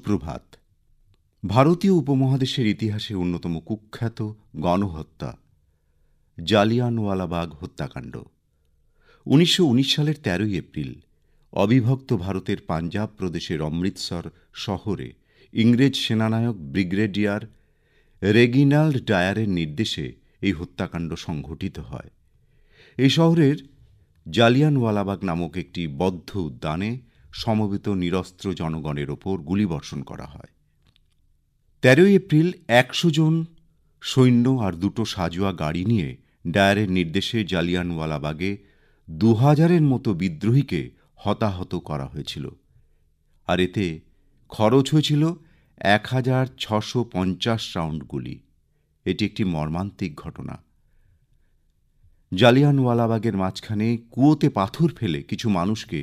সুপ্রভাত। ভারতীয় উপমহাদেশের ইতিহাসে অন্যতম কুখ্যাত গণহত্যা জালিয়ানওয়ালাবাগ হত্যাকাণ্ড ১৯১৯ সালের ১৩ এপ্রিল অবিভক্ত ভারতের পাঞ্জাব প্রদেশের অমৃতসর শহরে ইংরেজ সেনানায়ক ব্রিগেডিয়ার রেগিনাল্ড ডায়ারের নির্দেশে এই হত্যাকাণ্ড সংঘটিত হয়। এই শহরের জালিয়ানওয়ালাবাগ নামক একটি বদ্ধ উদ্যানে সমবেত নিরস্ত্র জনগণের ওপর গুলিবর্ষণ করা হয়। ১৩ এপ্রিল ১০০ জন সৈন্য আর দুটো সাজোয়া গাড়ি নিয়ে ডায়ারের নির্দেশে জালিয়ানওয়ালাবাগে ২০০০-এর মতো বিদ্রোহীকে হতাহত করা হয়েছিল। আর এতে খরচ হয়েছিল ১৬৫০ রাউন্ড গুলি। এটি একটি মর্মান্তিক ঘটনা। জালিয়ানওয়ালাবাগের মাঝখানে কুয়োতে পাথর ফেলে কিছু মানুষকে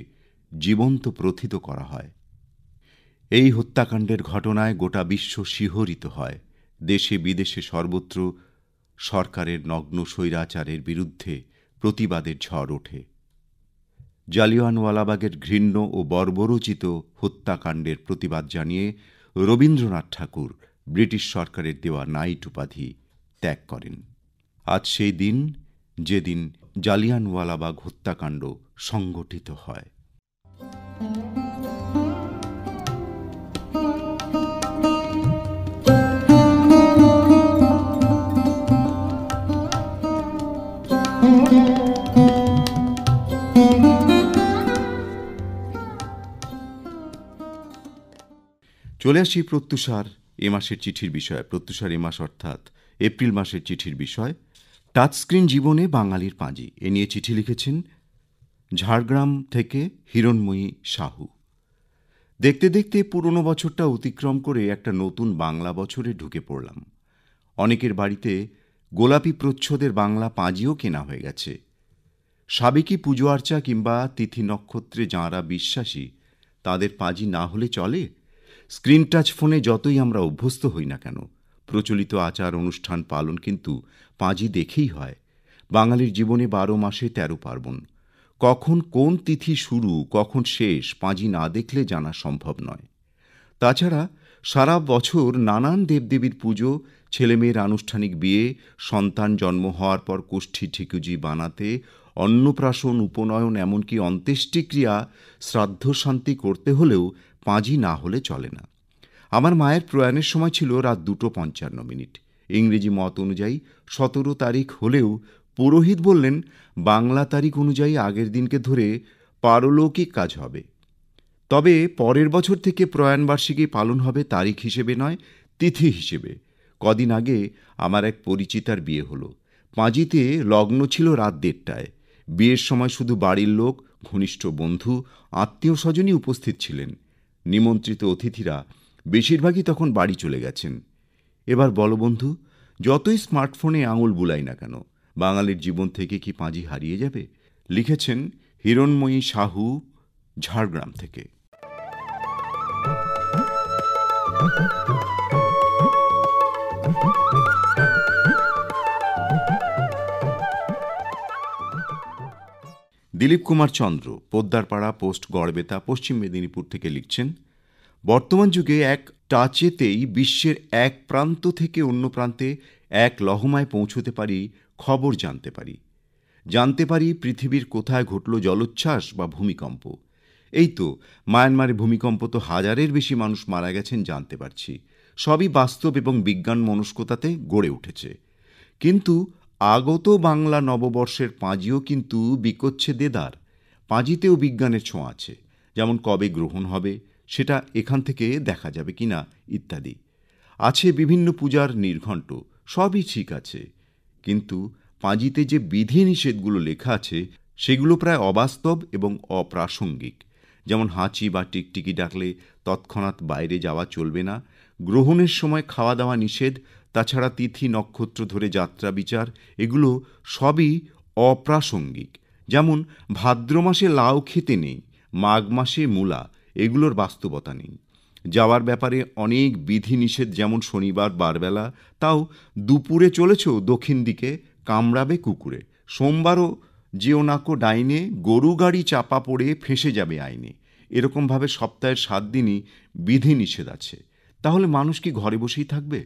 জীবন্ত প্রথিত করা হয়। এই হত্যাকাণ্ডের ঘটনায় গোটা বিশ্ব শিহরিত হয়। দেশে বিদেশে সর্বত্র সরকারের নগ্ন স্বৈরাচারের বিরুদ্ধে প্রতিবাদের ঝড় ওঠে। জালিয়ানওয়ালাবাগের ঘৃণ্য ও বর্বরোচিত হত্যাকাণ্ডের প্রতিবাদ জানিয়ে রবীন্দ্রনাথ ঠাকুর ব্রিটিশ সরকারের দেওয়া নাইট উপাধি ত্যাগ করেন। আজ সেই দিন, যেদিন জালিয়ানওয়ালাবাগ হত্যাকাণ্ড সংঘটিত হয়। চলে আসি প্রত্যুষার এ মাসের চিঠির বিষয়। প্রত্যুষার এ মাস অর্থাৎ এপ্রিল মাসের চিঠির বিষয় টাচস্ক্রিন জীবনে বাঙালির পাঁজি। এ নিয়ে চিঠি লিখেছেন ঝাড়গ্রাম থেকে হিরণময়ী সাহু। দেখতে দেখতে পুরনো বছরটা অতিক্রম করে একটা নতুন বাংলা বছরে ঢুকে পড়লাম। অনেকের বাড়িতে গোলাপি প্রচ্ছদের বাংলা পাঁজিও কেনা হয়ে গেছে। সাবেকি পুজো আর্চা কিংবা তিথি নক্ষত্রে যাঁরা বিশ্বাসী তাদের পাঁজি না হলে চলে? স্ক্রিন টাচ ফোনে যতই আমরা অভ্যস্ত হই না কেন, প্রচলিত আচার অনুষ্ঠান পালন কিন্তু পাঁজি দেখেই হয়। বাঙালির জীবনে ১২ মাসে ১৩ পার্বণ। কখন কোন তিথি শুরু কখন শেষ পাঁজি না দেখলে জানা সম্ভব নয়। তাছাড়া সারা বছর নানান দেবদেবীর পুজো, ছেলেমেয়ের আনুষ্ঠানিক বিয়ে, সন্তান জন্ম হওয়ার পর কোষ্ঠী ঠিকুজি বানাতে, অন্নপ্রাশন, উপনয়ন, এমনকি অন্ত্যেষ্টিক্রিয়া, শ্রাদ্ধ শান্তি করতে হলেও পাঁজি না হলে চলে না। আমার মায়ের প্রয়াণের সময় ছিল রাত ২:৫৫। ইংরেজি মত অনুযায়ী ১৭ তারিখ হলেও পুরোহিত বললেন বাংলা তারিখ অনুযায়ী আগের দিনকে ধরে পারলৌকিক কাজ হবে। তবে পরের বছর থেকে প্রয়াণবার্ষিকী পালন হবে তারিখ হিসেবে নয়, তিথি হিসেবে। কদিন আগে আমার এক পরিচিতার বিয়ে হলো। পাঁজিতে লগ্ন ছিল রাত ১:৩০টায়। বিয়ের সময় শুধু বাড়ির লোক, ঘনিষ্ঠ বন্ধু, আত্মীয় স্বজনই উপস্থিত ছিলেন। নিমন্ত্রিত অতিথিরা বেশিরভাগই তখন বাড়ি চলে গেছেন। এবার বলো বন্ধু, যতই স্মার্টফোনে আঙুল বুলাই না কেন, বাঙালির জীবন থেকে কি পাঁজি হারিয়ে যাবে? লিখেছেন হিরণময়ী সাহু, ঝাড়গ্রাম থেকে। দিলীপ কুমার চন্দ্র, পোদ্দারপাড়া পোস্ট, গড়বেতা, পশ্চিম মেদিনীপুর থেকে লিখছেন, বর্তমান যুগে এক টাচেতেই বিশ্বের এক প্রান্ত থেকে অন্য প্রান্তে এক লহমায় পৌঁছতে পারি, খবর জানতে পারি পৃথিবীর কোথায় ঘটল জলোচ্ছ্বাস বা ভূমিকম্প। এই তো মায়ানমারে ভূমিকম্প তো ১০০০-এর বেশি মানুষ মারা গেছেন জানতে পারছি। সবই বাস্তব এবং বিজ্ঞান মনস্কতাতে গড়ে উঠেছে। কিন্তু আগত বাংলা নববর্ষের পাঁজিও কিন্তু বিকোচ্ছে দেদার। পাঁজিতেও বিজ্ঞানের ছোঁয়া আছে, যেমন কবে গ্রহণ হবে সেটা এখান থেকে দেখা যাবে কিনা ইত্যাদি। আছে বিভিন্ন পূজার নির্ঘণ্ট, সবই ঠিক আছে। কিন্তু পাঁজিতে যে বিধি নিষেধগুলো লেখা আছে সেগুলো প্রায় অবাস্তব এবং অপ্রাসঙ্গিক। যেমন হাঁচি বা টিকটিকি ডাকলে তৎক্ষণাৎ বাইরে যাওয়া চলবে না, গ্রহণের সময় খাওয়া দাওয়া নিষেধ, তাছাড়া তিথি নক্ষত্র ধরে যাত্রা বিচার, এগুলো সবই অপ্রাসঙ্গিক। যেমন ভাদ্র মাসে লাউ খেতে নেই, মাঘ মাসে মূলা, এগুলোর বাস্তবতা নেই। যাওয়ার ব্যাপারে অনেক বিধি নিষেধ, যেমন শনিবার বারবেলা, তাও দুপুরে চলেছ দক্ষিণ দিকে, কামড়াবে কুকুরে। সোমবারও যেও নাকো ডাইনে, গরু গাড়ি চাপা পড়ে ফেঁসে যাবে আইনে। এরকমভাবে সপ্তাহের 7 দিনই বিধি নিষেধ আছে। তাহলে মানুষ কি ঘরে বসেই থাকবে?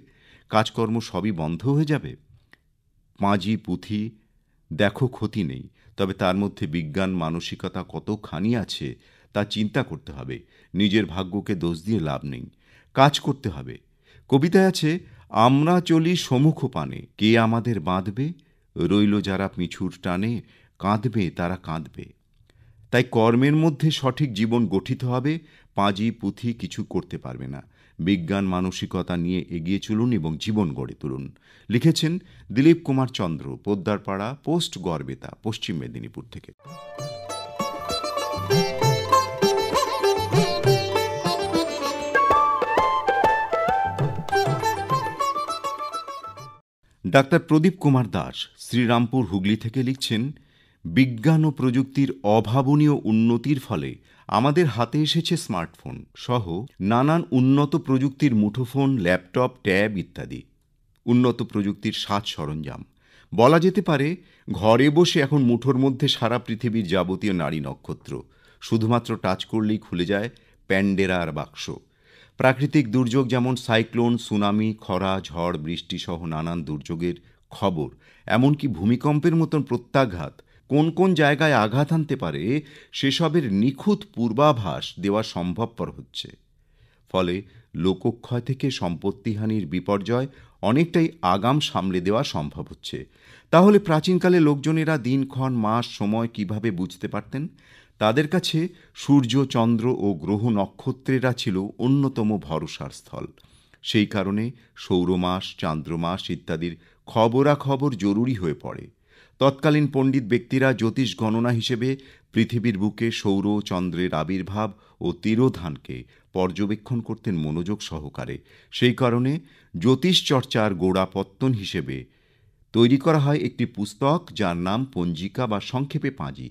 কাজকর্ম সবই বন্ধ হয়ে যাবে? পাঁজি পুঁথি দেখো ক্ষতি নেই, তবে তার মধ্যে বিজ্ঞান মানসিকতা কতখানি আছে তা চিন্তা করতে হবে। নিজের ভাগ্যকে দোষ দিয়ে লাভ নেই, কাজ করতে হবে। কবিতায় আছে, আমরা চলি সমুখ পানে, কে আমাদের বাঁধবে? রইল যারা পিছুর টানে, কাঁদবে তারা কাঁদবে। তাই কর্মের মধ্যে সঠিক জীবন গঠিত হবে। পাঁজি পুঁথি কিছু করতে পারবে না। বিজ্ঞান মানসিকতা নিয়ে এগিয়ে চলুন এবং জীবন গড়ে তুলুন। লিখেছেন দিলীপ কুমার চন্দ্র, পোদ্দারপাড়া, পোস্ট গড়বেতা, পশ্চিম মেদিনীপুর থেকে। ডাক্তার প্রদীপ কুমার দাস শ্রীরামপুর হুগলি থেকে লিখছেন, বিজ্ঞান ও প্রযুক্তির অভাবনীয় উন্নতির ফলে আমাদের হাতে এসেছে স্মার্টফোন সহ নানান উন্নত প্রযুক্তির মুঠোফোন, ল্যাপটপ, ট্যাব ইত্যাদি। উন্নত প্রযুক্তির সাজ সরঞ্জাম বলা যেতে পারে, ঘরে বসে এখন মুঠোর মধ্যে সারা পৃথিবীর যাবতীয় নারী নক্ষত্র। শুধুমাত্র টাচ করলেই খুলে যায় প্যান্ডেরার বাক্স। প্রাকৃতিক দুর্যোগ যেমন সাইক্লোন, সুনামি, খরা, ঝড়, বৃষ্টি সহ নানান দুর্যোগের খবর, এমনকি ভূমিকম্পের মতন প্রত্যাঘাত কোন কোন জায়গায় আঘাত আনতে পারে সেসবের নিখুঁত পূর্বাভাস দেওয়া সম্ভবপর হচ্ছে। ফলে লোকক্ষয় থেকে সম্পত্তিহানির বিপর্যয় অনেকটাই আগাম সামলে দেওয়া সম্ভব হচ্ছে। তাহলে প্রাচীনকালে লোকজনেরা দিনক্ষণ, মাস, সময় কিভাবে বুঝতে পারতেন? তাদের কাছে সূর্য, চন্দ্র ও গ্রহ নক্ষত্রেরা ছিল অন্যতম ভরসার স্থল। সেই কারণে সৌরমাস, চান্দ্রমাস ইত্যাদির খবরাখবর জরুরি হয়ে পড়ে। তৎকালীন পণ্ডিত ব্যক্তিরা জ্যোতিষ গণনা হিসেবে পৃথিবীর বুকে সৌর চন্দ্রের আবির্ভাব ও তিরোধানকে পর্যবেক্ষণ করতেন মনোযোগ সহকারে। সেই কারণে জ্যোতিষ চর্চার গোড়াপত্তন হিসেবে তৈরি করা হয় একটি পুস্তক, যার নাম পঞ্জিকা বা সংক্ষেপে পাঁজি।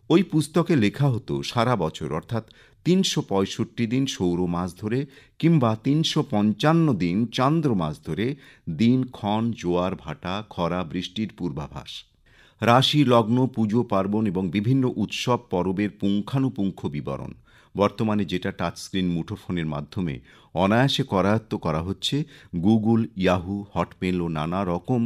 ওই পুস্তকে লেখা হতো সারা বছর, অর্থাৎ ৩৬৫ দিন সৌর মাস ধরে কিংবা ৩৫৫ দিন চান্দ্র মাস ধরে দিনক্ষণ, জোয়ার ভাটা, খরা, বৃষ্টির পূর্বাভাস, রাশি, লগ্ন, পুজো পার্বণ এবং বিভিন্ন উৎসব পরবের পুঙ্খানুপুঙ্খ বিবরণ। বর্তমানে যেটা টাচস্ক্রিন মুঠোফোনের মাধ্যমে অনায়াসে করায়ত্ত করা হচ্ছে গুগল, ইয়াহু, হটমেল ও নানা রকম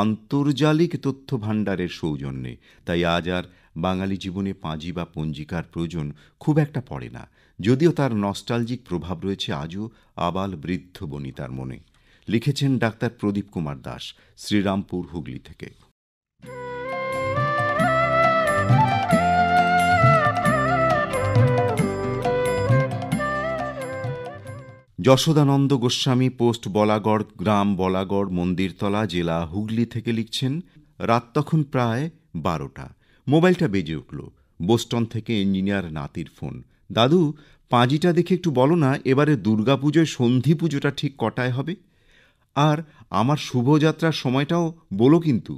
আন্তর্জালিক তথ্য ভাণ্ডারের সৌজন্যে। তাই আজ আর বাঙালি জীবনে পাঁজি বা পঞ্জিকার প্রয়োজন খুব একটা পড়ে না, যদিও তার নস্টালজিক প্রভাব রয়েছে আজও আবাল বৃদ্ধ বনিতার মনে। লিখেছেন ডাক্তার প্রদীপ কুমার দাস, শ্রীরামপুর, হুগলি থেকে। যশোদানন্দ গোস্বামী, পোস্ট বলাগড়, গ্রাম বলাগড়, মন্দিরতলা, জেলা হুগলি থেকে লিখছেন, রাত তখন প্রায় 12টা। মোবাইলটা বেজে উঠল। বোস্টন থেকে ইঞ্জিনিয়ার নাতির ফোন। দাদু, পাঁজিটা দেখে একটু বলো না, এবারে দুর্গাপুজোয় সন্ধি পুজোটা ঠিক কটায় হবে? আর আমার শুভযাত্রার সময়টাও বলো কিন্তু।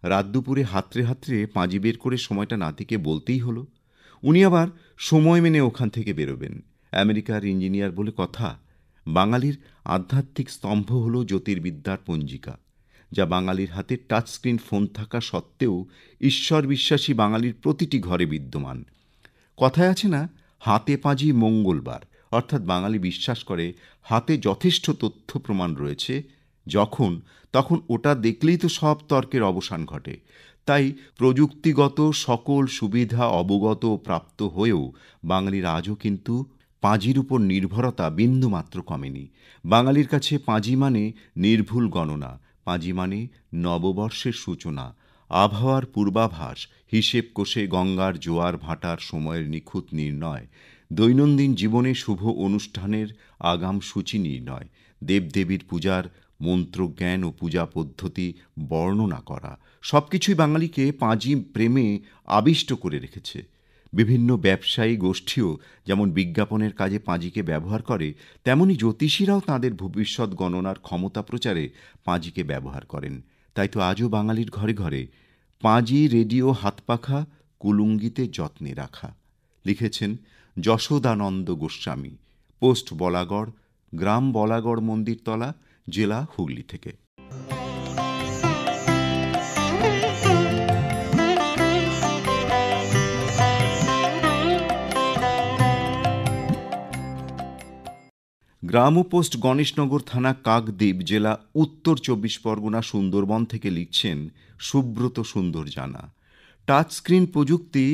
রাত দুপুরে হাতড়ে হাতড়ে পাঁজি বের করে সময়টা নাতিকে বলতেই হলো। উনি আবার সময় মেনে ওখান থেকে বেরোবেন। আমেরিকার ইঞ্জিনিয়ার বলে কথা। বাঙালির আধ্যাত্মিক স্তম্ভ হল জ্যোতির্বিদ্যার পঞ্জিকা, যা বাঙালির হাতে টাচস্ক্রিন ফোন থাকা সত্ত্বেও ঈশ্বর বিশ্বাসী বাঙালির প্রতিটি ঘরে বিদ্যমান। কথায় আছে না, হাতে পাঁজি মঙ্গলবার, অর্থাৎ বাঙালি বিশ্বাস করে হাতে যথেষ্ট তথ্য প্রমাণ রয়েছে, যখন তখন ওটা দেখলেই তো সব তর্কের অবসান ঘটে। তাই প্রযুক্তিগত সকল সুবিধা অবগত প্রাপ্ত হয়েও বাঙালির আজও কিন্তু পাঁজির উপর নির্ভরতা বিন্দুমাত্র কমেনি। বাঙালির কাছে পাঁজি মানে নির্ভুল গণনা, পাঁজি মানে নববর্ষের সূচনা, আবহাওয়ার পূর্বাভাস, হিসেব কষে গঙ্গার জোয়ার ভাটার সময়ের নিখুঁত নির্ণয়, দৈনন্দিন জীবনে শুভ অনুষ্ঠানের আগাম সূচি নির্ণয়, দেবদেবীর পূজার মন্ত্রজ্ঞান ও পূজা পদ্ধতি বর্ণনা করা, সবকিছুই বাঙালিকে পাঁজি প্রেমে আবিষ্ট করে রেখেছে। বিভিন্ন ব্যবসায়ী গোষ্ঠীও যেমন বিজ্ঞাপনের কাজে পাঁজিকে ব্যবহার করে, তেমনি জ্যোতিষীরাও তাঁদের ভবিষ্যৎ গণনার ক্ষমতা প্রচারে পাঁজিকে ব্যবহার করেন। তাই তো আজও বাঙালির ঘরে ঘরে পাঁজি, রেডিও, হাতপাখা, কুলুঙ্গিতে যত্নে রাখা। লিখেছেন যশোদানন্দ গোস্বামী, পোস্ট বলাগড়, গ্রাম বলাগড়, মন্দিরতলা, জেলা হুগলি থেকে। গ্রাম ও পোস্ট গণেশনগর থানা কাকদ্বীপ জেলা উত্তর ২৪ পরগনা সুন্দরবন থেকে লিখছেন সুব্রত সুন্দর জানা। টাচ স্ক্রিন প্রযুক্তি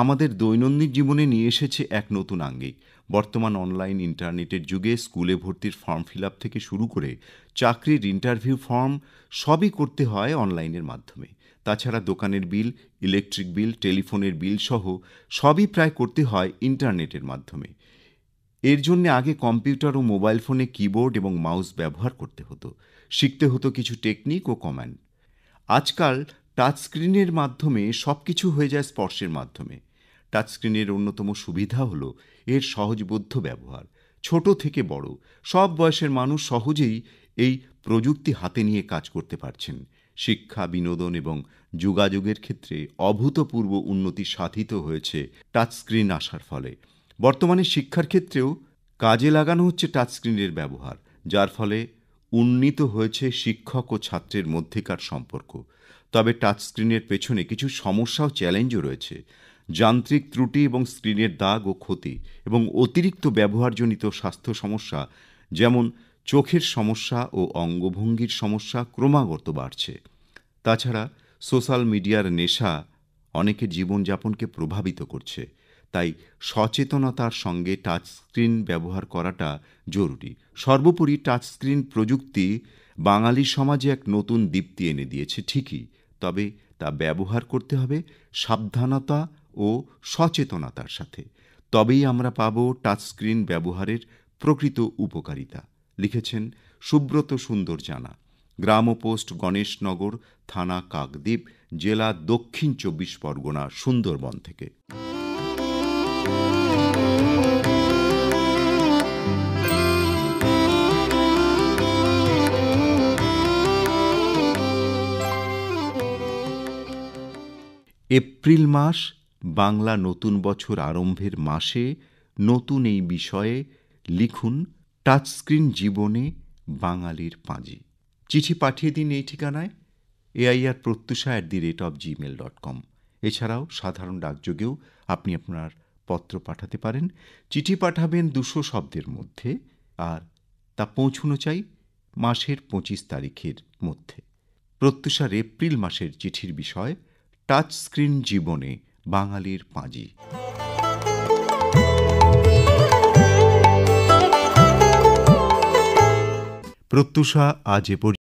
আমাদের দৈনন্দিন জীবনে নিয়ে এসেছে এক নতুন আঙ্গিক। বর্তমান অনলাইন ইন্টারনেটের যুগে স্কুলে ভর্তির ফর্ম ফিল আপ থেকে শুরু করে চাকরির ইন্টারভিউ ফর্ম সবই করতে হয় অনলাইনের মাধ্যমে। তাছাড়া দোকানের বিল, ইলেকট্রিক বিল, টেলিফোনের বিল সহ সবই প্রায় করতে হয় ইন্টারনেটের মাধ্যমে। এর জন্য আগে কম্পিউটার ও মোবাইল ফোনে কিবোর্ড এবং মাউস ব্যবহার করতে হতো, শিখতে হতো কিছু টেকনিক ও কমান্ড। আজকাল টাচ স্ক্রিনের মাধ্যমে সবকিছু হয়ে যায় স্পর্শের মাধ্যমে। টাচ স্ক্রিনের অন্যতম সুবিধা হলো এর সহজবোধ্য ব্যবহার। ছোট থেকে বড় সব বয়সের মানুষ সহজেই এই প্রযুক্তি হাতে নিয়ে কাজ করতে পারছেন। শিক্ষা, বিনোদন এবং যোগাযোগের ক্ষেত্রে অভূতপূর্ব উন্নতি সাধিত হয়েছে টাচ স্ক্রিন আসার ফলে। বর্তমানে শিক্ষার ক্ষেত্রেও কাজে লাগানো হচ্ছে টাচ স্ক্রিনের ব্যবহার, যার ফলে উন্নীত হয়েছে শিক্ষক ও ছাত্রের মধ্যেকার সম্পর্ক। তবে টাচ স্ক্রিনের পেছনে কিছু সমস্যা ও চ্যালেঞ্জও রয়েছে। যান্ত্রিক ত্রুটি এবং স্ক্রিনের দাগ ও ক্ষতি এবং অতিরিক্ত ব্যবহারজনিত স্বাস্থ্য সমস্যা যেমন চোখের সমস্যা ও অঙ্গভঙ্গির সমস্যা ক্রমাগত বাড়ছে। তাছাড়া সোশ্যাল মিডিয়ার নেশা অনেকের জীবনযাপনকে প্রভাবিত করছে। তাই সচেতনতার সঙ্গে টাচ স্ক্রিন ব্যবহার করাটা জরুরি। সর্বোপরি টাচ স্ক্রিন প্রযুক্তি বাঙালি সমাজে এক নতুন দীপ্তি এনে দিয়েছে ঠিকই, তবে তা ব্যবহার করতে হবে সাবধানতা ও সচেতনতার সাথে। তবেই আমরা পাব টাচ স্ক্রিন ব্যবহারের প্রকৃত উপকারিতা। লিখেছেন সুব্রত সুন্দর জানা, গ্রাম ও পোস্ট গণেশনগর, থানা কাকদ্বীপ, জেলা দক্ষিণ ২৪ পরগনা, সুন্দরবন থেকে। এপ্রিল মাস বাংলা নতুন বছর আরম্ভের মাসে নতুন এই বিষয়ে লিখুন টাচ স্ক্রিন জীবনে বাঙালির পাঁজি। চিঠি পাঠিয়ে দিন এই ঠিকানায় airprotyusha@gmail.com। এছাড়াও সাধারণ ডাকযোগেও আপনি আপনার পত্র পাঠাতে পারেন। চিঠি পাঠাবেন ২০০ শব্দের মধ্যে, আর তা পৌঁছানো চাই মাসের ২৫ তারিখের মধ্যে। প্রত্যুষার এপ্রিল মাসের চিঠির বিষয় টাচ স্ক্রিন জীবনে বাঙালির পাঁজি। প্রত্যুষা আজ এ পর্যন্ত।